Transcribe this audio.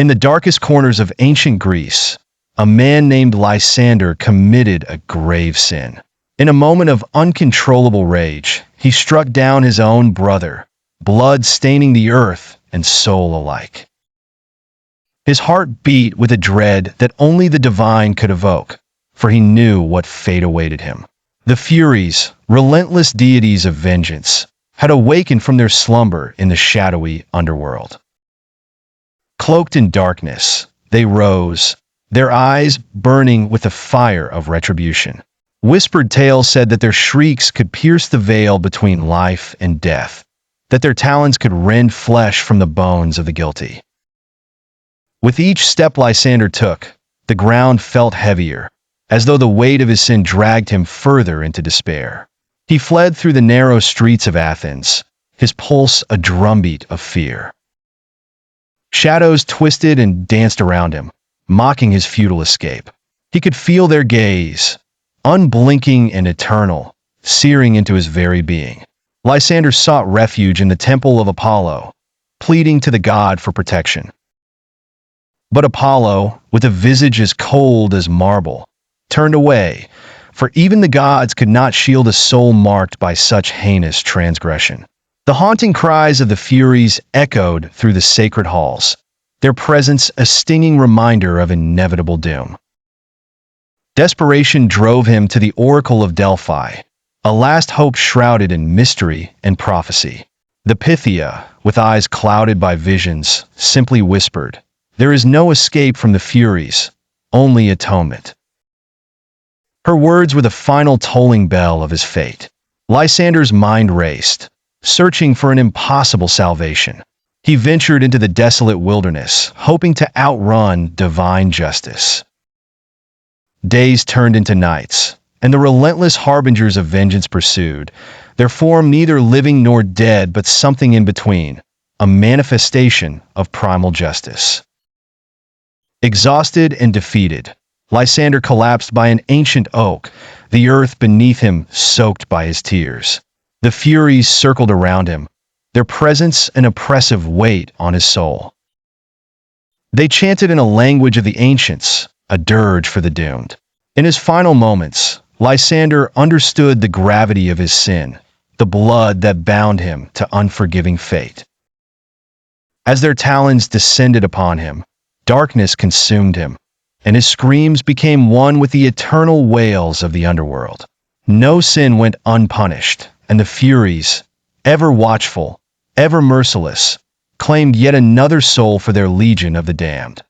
In the darkest corners of ancient Greece, a man named Lysander committed a grave sin. In a moment of uncontrollable rage, he struck down his own brother, blood staining the earth and soul alike. His heart beat with a dread that only the divine could evoke, for he knew what fate awaited him. The Furies, relentless deities of vengeance, had awakened from their slumber in the shadowy underworld. Cloaked in darkness, they rose, their eyes burning with the fire of retribution. Whispered tales said that their shrieks could pierce the veil between life and death, that their talons could rend flesh from the bones of the guilty. With each step Lysander took, the ground felt heavier, as though the weight of his sin dragged him further into despair. He fled through the narrow streets of Athens, his pulse a drumbeat of fear. Shadows twisted and danced around him, mocking his futile escape. He could feel their gaze, unblinking and eternal, searing into his very being. Lysander sought refuge in the temple of Apollo, pleading to the god for protection. But Apollo, with a visage as cold as marble, turned away, for even the gods could not shield a soul marked by such heinous transgression. The haunting cries of the Furies echoed through the sacred halls, their presence a stinging reminder of inevitable doom. Desperation drove him to the Oracle of Delphi, a last hope shrouded in mystery and prophecy. The Pythia, with eyes clouded by visions, simply whispered, "There is no escape from the Furies, only atonement." Her words were the final tolling bell of his fate. Lysander's mind raced, searching for an impossible salvation. He ventured into the desolate wilderness, hoping to outrun divine justice. Days turned into nights, and the relentless harbingers of vengeance pursued, their form neither living nor dead but something in between, a manifestation of primal justice. Exhausted and defeated, Lysander collapsed by an ancient oak, the earth beneath him soaked by his tears. The Furies circled around him, their presence an oppressive weight on his soul. They chanted in a language of the ancients, a dirge for the doomed. In his final moments, Lysander understood the gravity of his sin, the blood that bound him to unforgiving fate. As their talons descended upon him, darkness consumed him, and his screams became one with the eternal wails of the underworld. No sin went unpunished, and the Furies, ever watchful, ever merciless, claimed yet another soul for their legion of the damned.